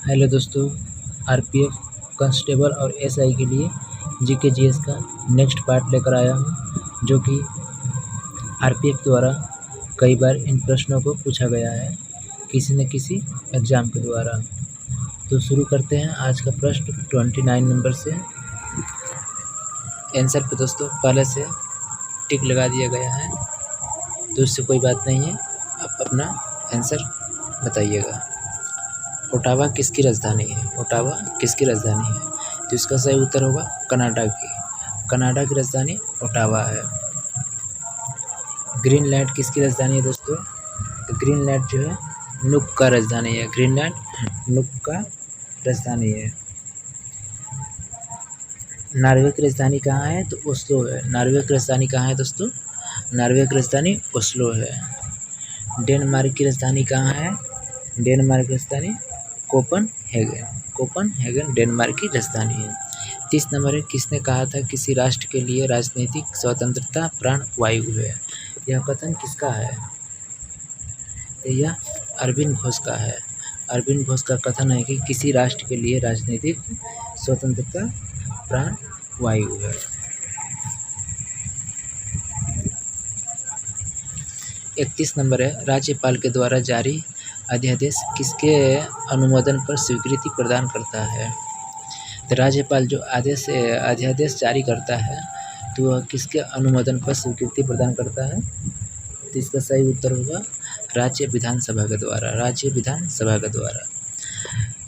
Hello दोस्तों, RPF constable और SI के लिए जीके जीएस का नेक्स्ट पार्ट लेकर आया हूँ, जो कि आरपीएफ द्वारा कई बार इन प्रश्नों को पूछा गया है किसी न किसी एग्ज़ाम के द्वारा। तो शुरू करते हैं आज का प्रश्न 29 नंबर से। आंसर पे दोस्तों पहले से टिक लगा दिया गया है, तो इससे कोई बात नहीं है, आप अपना आंसर बताइएगा। ओटावा किसकी राजधानी है? ओटावा किसकी राजधानी है? तो इसका सही उत्तर होगा कनाडा की। कनाडा की राजधानी ओटावा है। ग्रीनलैंड किसकी राजधानी है दोस्तों? तो ग्रीनलैंड जो है नुक का राजधानी है। ग्रीनलैंड नुक का राजधानी है। नॉर्वे की राजधानी कहाँ है? तो ओस्लो है। नॉर्वे की राजधानी कहाँ है दोस्तों? नॉर्वे की राजधानी ओस्लो है। डेनमार्क की राजधानी कहाँ है? डेनमार्क की राजधानी कोपनहेगन। कोपनहेगन डेनमार्क की राजधानी है। 30 नंबर है, किसने कहा था किसी राष्ट्र के लिए राजनीतिक स्वतंत्रता प्राण वायु है? यह कथन किसका है? यह अरविंद घोष का है। अरविंद घोष का कथन है कि किसी राष्ट्र के लिए राजनीतिक स्वतंत्रता प्राण वायु है। 31 नंबर है, राज्यपाल के द्वारा जारी अध्यादेश किसके अनुमोदन पर स्वीकृति प्रदान करता है? तो राज्यपाल जो अध्यादेश जारी करता है तो वह किसके अनुमोदन पर स्वीकृति प्रदान करता है? तो इसका सही उत्तर होगा राज्य विधानसभा के द्वारा। राज्य विधानसभा के द्वारा।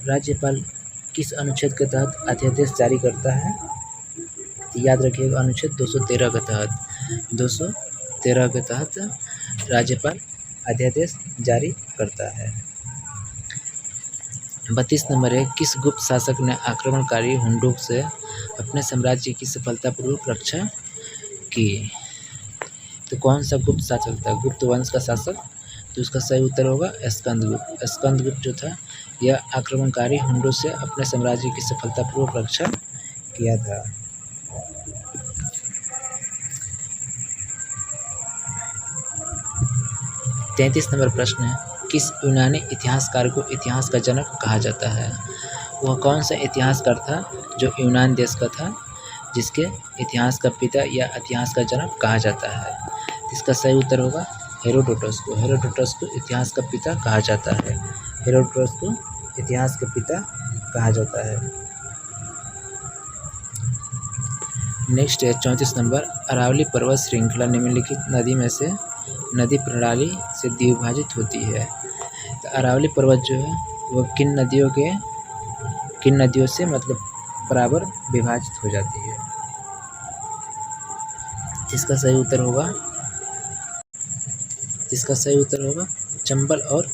राज्यपाल किस अनुच्छेद के तहत अध्यादेश जारी करता है? तो याद रखिएगा अनुच्छेद 213 के तहत। 213 के तहत राज्यपाल अध्यादेश जारी करता है। 32 नंबर है, किस गुप्त शासक ने आक्रमणकारी हुंडों से अपने साम्राज्य की सफलतापूर्वक रक्षा की? तो कौन सा गुप्त शासक था? गुप्त वंश का शासक। तो उसका सही उत्तर होगा स्कंदगुप्त। स्कंदगुप्त जो था यह आक्रमणकारी हुंडों से अपने साम्राज्य की सफलतापूर्वक रक्षा किया था। 33 नंबर प्रश्न है, किस यूनानी इतिहासकार को इतिहास का जनक कहा जाता है? वह कौन सा इतिहासकार था जो यूनान देश का था, जिसके इतिहास का पिता या इतिहास का जनक कहा जाता है? इसका सही उत्तर होगा हेरोडोटस को। हेरोडोटस को इतिहास का पिता कहा जाता है। हेरोडोटस को इतिहास के पिता कहा जाता है। नेक्स्ट है 34 नंबर, अरावली पर्वत श्रृंखला निम्नलिखित नदी में से नदी प्रणाली से द्विभाजित होती है। तो अरावली पर्वत जो है वो किन नदियों से मतलब बराबर विभाजित हो जाती है? इसका सही उत्तर होगा चंबल और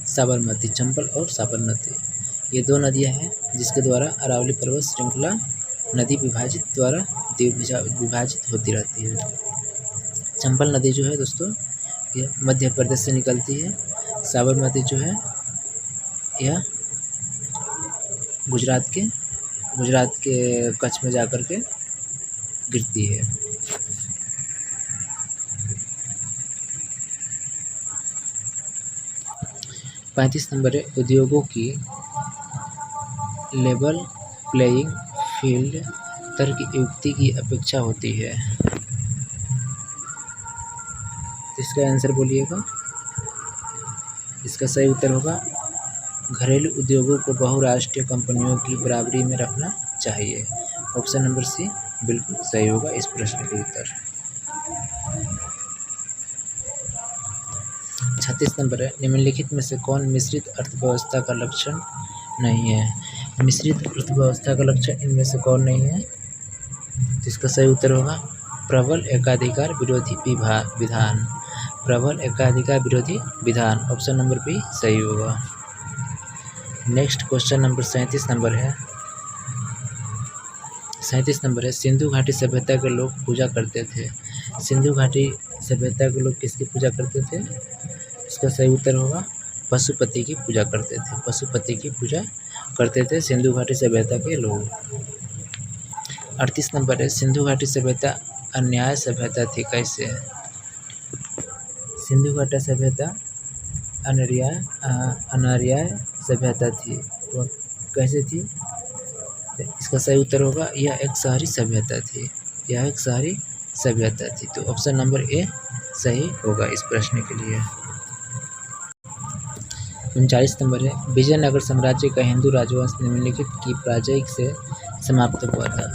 साबरमती। चंबल और साबरमती ये दो नदियां हैं जिसके द्वारा अरावली पर्वत श्रृंखला नदी विभाजित होती रहती है। चंबल नदी जो है दोस्तों ये मध्य प्रदेश से निकलती है। साबरमती जो है यह गुजरात के कच्छ में जाकर के गिरती है। पैंतीस नंबर है, उद्योगों की लेवल प्लेइंग फील्ड तर्कयुक्ति की अपेक्षा होती है। इसका आंसर बोलिएगा। इसका सही उत्तर होगा घरेलू उद्योगों को बहुराष्ट्रीय कंपनियों की बराबरी में रखना चाहिए। ऑप्शन नंबर सी बिल्कुल सही होगा इस प्रश्न के उत्तर। 36 नंबर है, निम्नलिखित में से कौन मिश्रित अर्थव्यवस्था का लक्षण नहीं है? मिश्रित अर्थव्यवस्था का लक्षण इनमें से कौन नहीं है? इसका सही उत्तर होगा प्रबल एकाधिकार विरोधी विधान। प्रबल एकाधिकार विरोधी विधान। ऑप्शन नंबर बी सही होगा। नेक्स्ट क्वेश्चन नंबर 37 नंबर है। 37 नंबर है, सिंधु घाटी सभ्यता के लोग पूजा करते थे। सिंधु घाटी सभ्यता के लोग किसकी पूजा करते थे? इसका सही उत्तर होगा पशुपति की पूजा करते थे। पशुपति की पूजा करते थे सिंधु घाटी सभ्यता के लोग। 38 नंबर है, सिंधु घाटी सभ्यता अन्याय सभ्यता थी कैसे? सिंधु घाटी सभ्यता अनार्य सभ्यता थी। वह कैसे थी? इसका सही उत्तर होगा यह एक शहरी सभ्यता थी। यह एक शहरी सभ्यता थी। तो ऑप्शन नंबर ए सही होगा इस प्रश्न के लिए। 39 नंबर है, विजयनगर साम्राज्य का हिंदू राजवंश निम्नलिखित की पराजय से समाप्त हुआ था।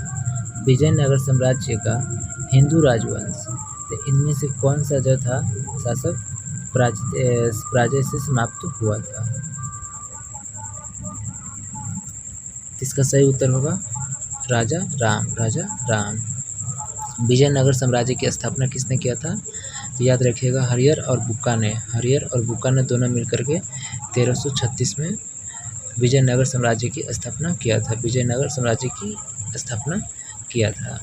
विजयनगर साम्राज्य का हिंदू राजवंश, तो इनमें से कौन सा जो था शासक पराजय से समाप्त हुआ था? इसका सही उत्तर होगा राजा राम। विजयनगर साम्राज्य की स्थापना किसने किया था? तो याद रखिएगा हरियर और बुक्का ने दोनों मिलकर के 1336 में विजयनगर साम्राज्य की स्थापना किया था। विजयनगर साम्राज्य की स्थापना किया था।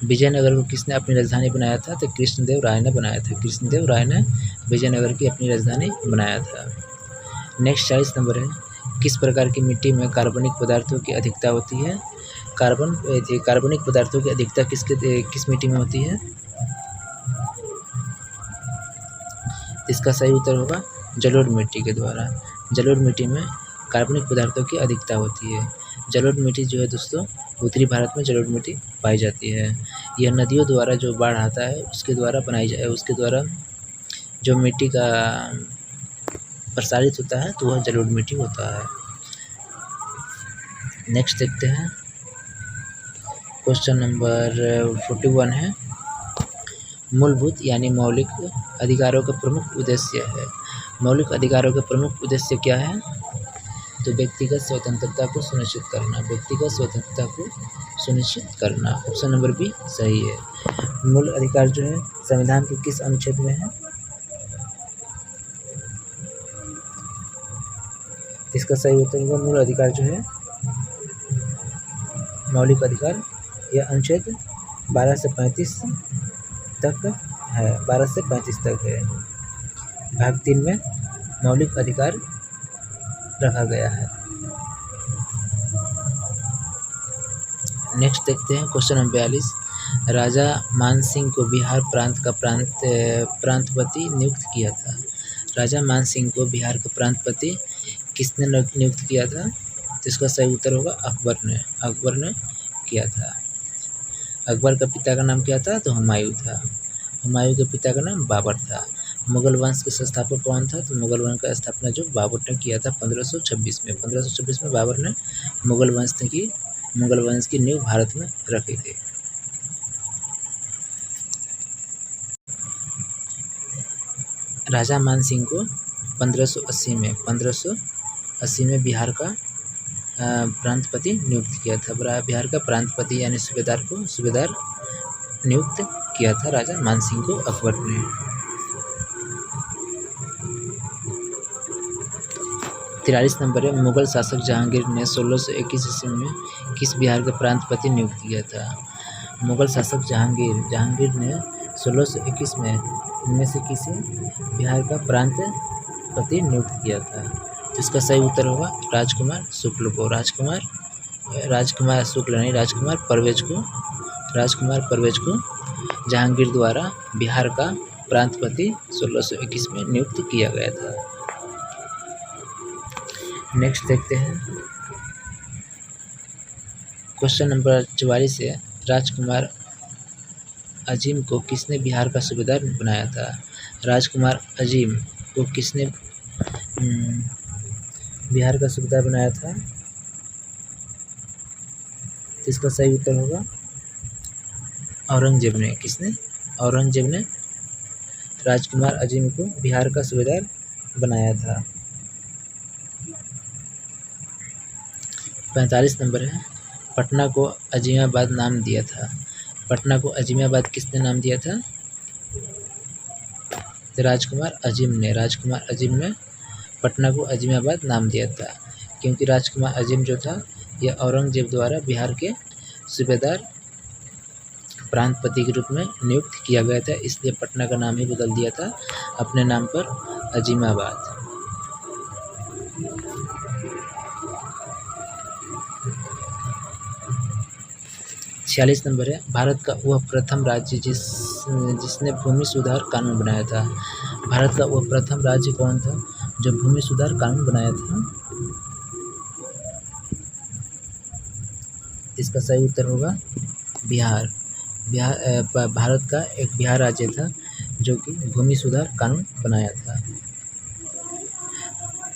विजयनगर को किसने अपनी राजधानी बनाया था? तो कृष्णदेव राय ने बनाया था। कृष्णदेव राय ने विजयनगर की अपनी राजधानी बनाया था। नेक्स्ट 40 नंबर है, किस प्रकार की मिट्टी में कार्बनिक पदार्थों की अधिकता होती है? कार्बनिक पदार्थों की अधिकता किस मिट्टी में होती है? इसका सही उत्तर होगा जलोढ़ मिट्टी के द्वारा। जलोढ़ मिट्टी में कार्बनिक पदार्थों की अधिकता होती है। जलोढ़ मिट्टी जो है दोस्तों, उत्तरी भारत में जलोढ़ मिट्टी पाई जाती है। यह नदियों द्वारा जो बाढ़ आता है उसके द्वारा जो मिट्टी का प्रसारित होता है तो वह जलोढ़ मिट्टी होता है। नेक्स्ट देखते हैं, क्वेश्चन नंबर 41 है, मूलभूत यानी मौलिक अधिकारों का प्रमुख उद्देश्य है। मौलिक अधिकारों का प्रमुख उद्देश्य क्या है? तो व्यक्तिगत स्वतंत्रता को सुनिश्चित करना। ऑप्शन नंबर बी सही है। मूल अधिकार जो है संविधान के किस अनुच्छेद में है? इसका सही उत्तर होगा मूल अधिकार जो है मौलिक अधिकार, यह अनुच्छेद 12 से 35 तक है। 12 से 35 तक है। भाग 3 में मौलिक अधिकार रखा गया है। नेक्स्ट देखते हैं क्वेश्चन नंबर 42, राजा मानसिंह को बिहार प्रांत का प्रांतपति नियुक्त किया था। राजा मानसिंह को बिहार का प्रांतपति किसने नियुक्त किया था? तो इसका सही उत्तर होगा अकबर ने किया था। अकबर का पिता का नाम क्या था? तो हुमायूं था। हुमायूं के पिता का नाम बाबर था। मुगल वंश के संस्थापक कौन था? तो मुगल वंश का स्थापना जो बाबर ने किया था 1526 में। 1526 में बाबर ने मुगल वंश की नींव भारत में रखी थी। राजा मानसिंह को 1580 में बिहार का प्रांतपति नियुक्त किया था। बिहार का प्रांतपति यानी सूबेदार नियुक्त किया था राजा मानसिंह को अकबर ने। 43 नंबर है, मुगल शासक जहांगीर ने 1621 ईस्वी में किस बिहार का प्रांतपति नियुक्त किया था? मुगल शासक जहांगीर ने 1621 में इनमें से किसे बिहार का प्रांतपति नियुक्त किया था? तो इसका सही उत्तर होगा राजकुमार शुक्ल को। राजकुमार शुक्ल नहीं, राजकुमार परवेज को जहांगीर द्वारा बिहार का प्रांतपति 1621 में नियुक्त किया गया था। नेक्स्ट देखते हैं क्वेश्चन नंबर 44 है, राजकुमार अजीम को किसने बिहार का सूबेदार बनाया था? राजकुमार अजीम को किसने बिहार का सूबेदार बनाया था? तो इसका सही उत्तर होगा औरंगजेब ने। किसने? औरंगजेब ने राजकुमार अजीम को बिहार का सूबेदार बनाया था। 45 नंबर है, पटना को अजीमाबाद नाम दिया था। पटना को अजीमाबाद किसने नाम दिया था? तो राजकुमार अजीम ने पटना को अजीमाबाद नाम दिया था, क्योंकि राजकुमार अजीम जो था यह औरंगजेब द्वारा बिहार के सूबेदार प्रांतपति के रूप में नियुक्त किया गया था, इसलिए पटना का नाम ही बदल दिया था अपने नाम पर अजीमाबाद। छियालीस नंबर है, भारत का वह प्रथम राज्य जिसने भूमि सुधार कानून बनाया था। भारत का वह प्रथम राज्य कौन था जो भूमि सुधार कानून बनाया था? इसका सही उत्तर होगा बिहार। भारत का एक बिहार राज्य था जो कि भूमि सुधार कानून बनाया था।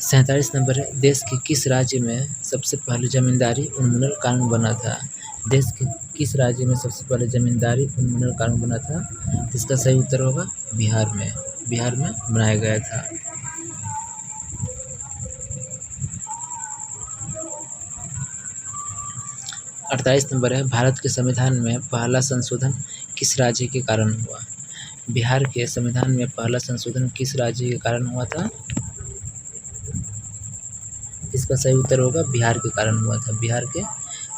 47 नंबर है, देश के किस राज्य में सबसे पहले जमींदारी उन्मूलन कानून बना था? देश के किस राज्य में सबसे पहले जमींदारी उन्मूलन कानून बना था? तो इसका सही उत्तर होगा बिहार में। बिहार में बनाया गया था। 48 नंबर है, भारत के संविधान में पहला संशोधन किस राज्य के कारण हुआ? बिहार के संविधान में पहला संशोधन किस राज्य के कारण हुआ था? इसका सही उत्तर होगा बिहार के कारण हुआ था। बिहार के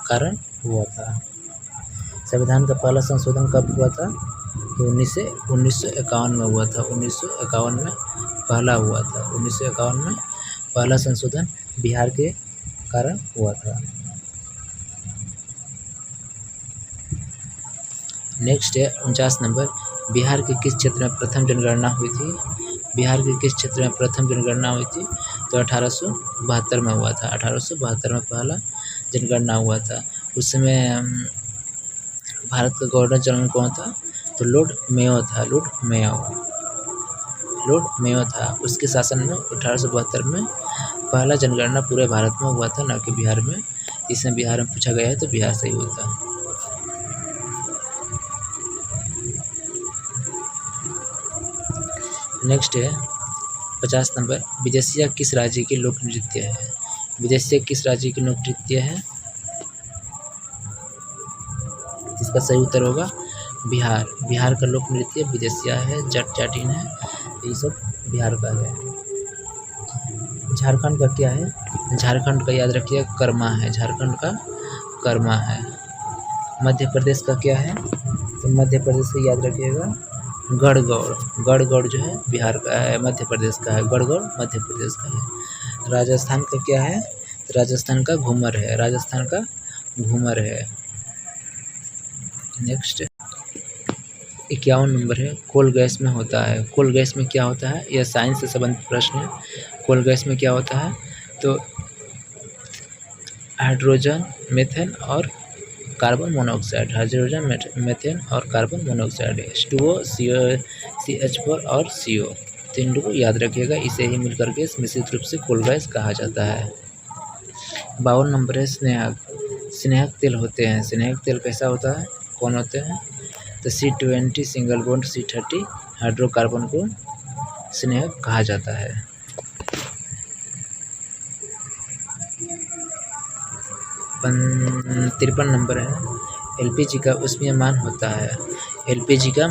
कारण हुआ था। संविधान का पहला संशोधन कब हुआ था? तो 1951 में हुआ था। 1951 में पहला हुआ था। 1951 में पहला संशोधन बिहार के कारण हुआ था। नेक्स्ट है 49 नंबर, बिहार के किस क्षेत्र में प्रथम जनगणना हुई थी? बिहार के किस क्षेत्र में प्रथम जनगणना हुई थी? तो 1872 में हुआ था। 1872 में पहला जनगणना हुआ था। उस समय भारत का गवर्नर जनरल कौन था? तो लॉर्ड मेयो था। लॉर्ड मेयो था। उसके शासन में 1872 में पहला जनगणना पूरे भारत में हुआ था, न कि बिहार में। इसमें बिहार में पूछा गया है तो बिहार सही होता। नेक्स्ट है 50 नंबर, विदेशिया किस राज्य की लोक नृत्य है? विदेशिया किस राज्य की लोक नृत्य है? इसका सही उत्तर होगा बिहार। बिहार का लोक नृत्य विदेशिया है, जट जाटिन है, ये सब बिहार का है। झारखंड का क्या है? झारखंड का याद रखिए कर्मा है। झारखंड का कर्मा है। मध्य प्रदेश का क्या है? तो मध्य प्रदेश का याद रखिएगा गढ़गौड़। गढ़गौड़ जो है बिहार का है, मध्य प्रदेश का है। गढ़गौड़ मध्य प्रदेश का है। राजस्थान का क्या है? तो राजस्थान का घूमर है। राजस्थान का घूमर है। नेक्स्ट 51 नंबर है, कोल गैस में होता है। कोल गैस में क्या होता है? यह साइंस से संबंधित प्रश्न है। कोल गैस में क्या होता है? तो हाइड्रोजन, मीथेन और कार्बन मोनोऑक्साइड। हाइड्रोजन, मीथेन और कार्बन मोनोऑक्साइड, H2O, CH4 और CO। तीन को याद रखिएगा। इसे ही मिलकर के मिश्रित रूप से कोल गैस कहा जाता है। 52 नंबर है, स्नेहक तेल होते हैं। स्नेहक तेल कैसा होता है? कौन होते हैं? तो C20 single bond C30 hydrocarbon को स्नेहक कहा जाता है। 53 नंबर है, LPG का ऊष्मीयमान होता है। LPG का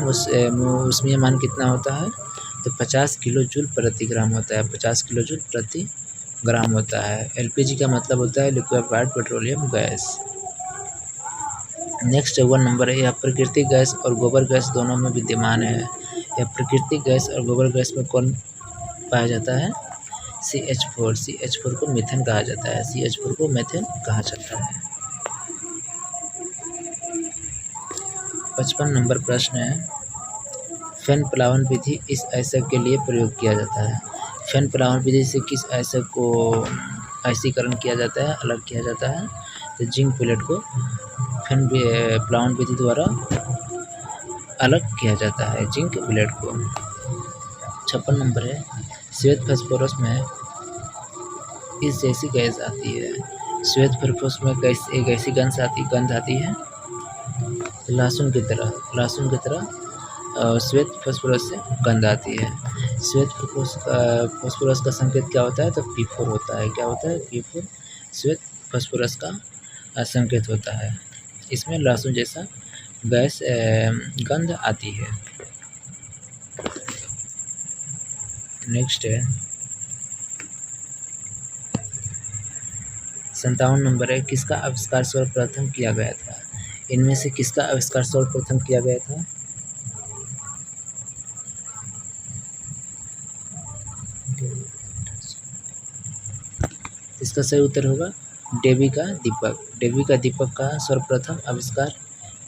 ऊष्मीयमान कितना होता है? तो 50 किलो जूल प्रति ग्राम होता है। 50 किलो जूल प्रति ग्राम होता है। LPG का मतलब होता है liquefied petroleum gas. Next 1 number है, यह प्राकृतिक गैस और गोबर गैस दोनों में विद्यमान है। यह प्राकृतिक गैस और गोबर गैस में कौन पाया जाता है? CH4। CH4 को मीथेन कहा जाता है। CH4 को मीथेन कहा जाता है। 55 नंबर प्रश्न है, फैन प्लावन विधि इस आयसक के लिए प्रयोग किया जाता है। फैन प्लावन विधि से किस आयसक को आयसीकरण किया जाता है, अलग किया जाता है? तो जिंक प्लेट को फैन प्लावन विधि द्वारा अलग किया जाता है, जिंक प्लेट को। 56 नंबर है, श्वेत फास्फोरस में इस जैसी गैस आती है। श्वेत फास्फोरस में एक ऐसी गंध आती है लहसुन की तरह श्वेत फास्फोरस से गंध आती है। श्वेत फास्फोरस का संकेत क्या होता है? तो P4 होता है। क्या होता है? P4 श्वेत फास्फोरस का संकेत होता है। इसमें लहसुन जैसा गैस गंध आती है। नेक्स्ट है 57 नंबर है, किसका आविष्कार सर्वप्रथम किया गया था? इनमें से किसका आविष्कार सर्वप्रथम किया गया था? इसका सही उत्तर होगा डेवी का दीपक। डेवी का दीपक का सर्वप्रथम आविष्कार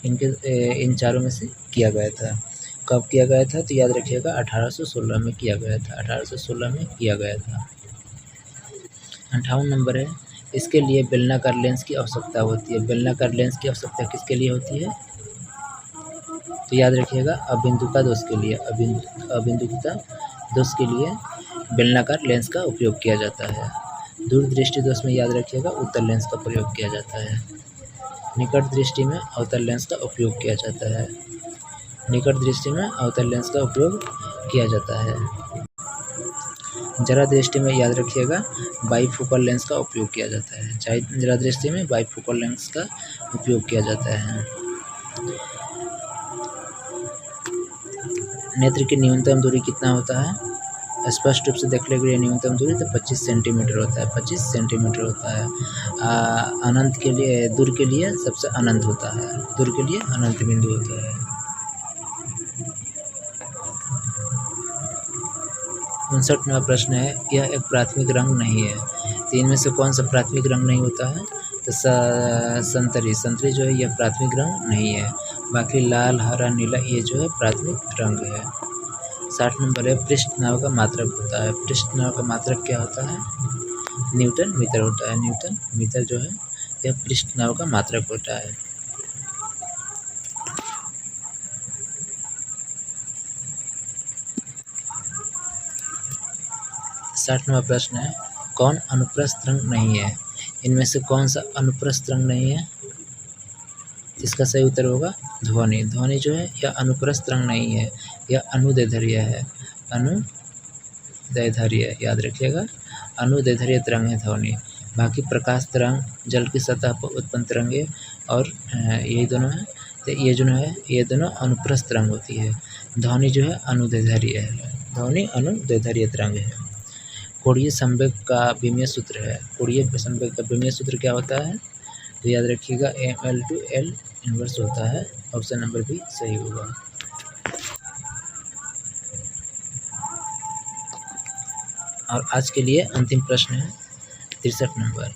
इन चारों में से किया गया था। कब किया गया था? तो याद रखिएगा 1816 में किया गया था। 1816 में किया गया था। 58 नंबर है, इसके लिए बेलनाकार लेंस की आवश्यकता होती है। बेलनाकार लेंस की आवश्यकता किसके लिए होती है? तो याद रखिएगा अबिंदुका दोष के लिए, अबिंदुकता दोष के लिए बेलनाकार लेंस का उपयोग किया जाता है। दूरदृष्टि दोष में याद रखिएगा उत्तल लेंस का प्रयोग किया जाता है। निकट दृष्टि में अवतल लेंस का उपयोग किया जाता है। निकट दृष्टि में अवतल लेंस का उपयोग किया जाता है। जरा दृष्टि में याद रखिएगा बाइफोकल लेंस का उपयोग किया जाता है। जरा दृष्टि में बाइफोकल लेंस का उपयोग किया जाता है। नेत्र की न्यूनतम दूरी कितना होता है? स्पष्ट रूप से देखने के लिए न्यूनतम दूरी तो 25 सेंटीमीटर होता है। 25 सेंटीमीटर होता है। अनंत के लिए, दूर के लिए सबसे अनंत होता है। दूर के लिए अनंत बिंदु होता है। 59वां प्रश्न है, यह एक प्राथमिक रंग नहीं है, तो इनमें से कौन सा प्राथमिक रंग नहीं होता है? तो संतरी जो है यह प्राथमिक रंग नहीं है। बाकी लाल, हरा, नीला ये जो है प्राथमिक रंग है। 60 नंबर है, पृष्ठ नाव का मात्रक होता है। पृष्ठ नाव का मात्रक क्या होता है? न्यूटन मीटर होता है। न्यूटन मीटर जो है यह पृष्ठ नाव का मात्रक होता है। 60वां प्रश्न है, कौन अनुप्रस्थ रंग नहीं है? इनमें से कौन सा अनुप्रस्थ रंग नहीं है? इसका सही उत्तर होगा ध्वनि। ध्वनि जो है यह अनुप्रस्थ रंग नहीं है, यह अनुदैर्ध्य है। अनुदैर्ध्य याद रखिएगा, अनुदैर्ध्य तरंग है ध्वनि। बाकी प्रकाश तरंग, जल की सतह पर उत्पन्न तरंगे और यही दोनों है, तो ये जो है ये दोनों अनुप्रस्थ रंग होती है। ध्वनि जो है अनुदैर्ध्य है। ध्वनि अनुदैर्ध्य तरंग है। कोणीय संवेग का विमीय सूत्र है। कोणीय संवेग का विमीय सूत्र क्या होता है? तो याद रखिएगा ml/L इनवर्स होता है। ऑप्शन नंबर बी सही होगा। और आज के लिए अंतिम प्रश्न है 63 नंबर,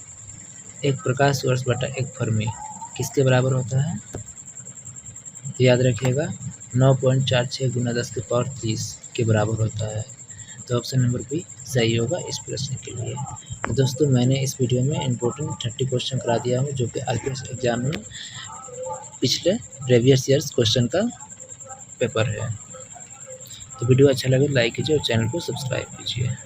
एक प्रकाश वर्ष बटा एक फर्मी किसके बराबर होता है? तो याद रखिएगा 9.46 × 10⁻30 के बराबर होता है। तो ऑप्शन नंबर बी सही होगा इस प्रश्न के लिए। तो दोस्तों मैंने इस वीडियो में इम्पोर्टेंट 30 क्वेश्चन करा दिया हूँ, जो कि आईपीएस एग्जाम में पिछले प्रीवियस ईयर्स क्वेश्चन का पेपर है। तो वीडियो अच्छा लगे लाइक कीजिए और चैनल को सब्सक्राइब कीजिए।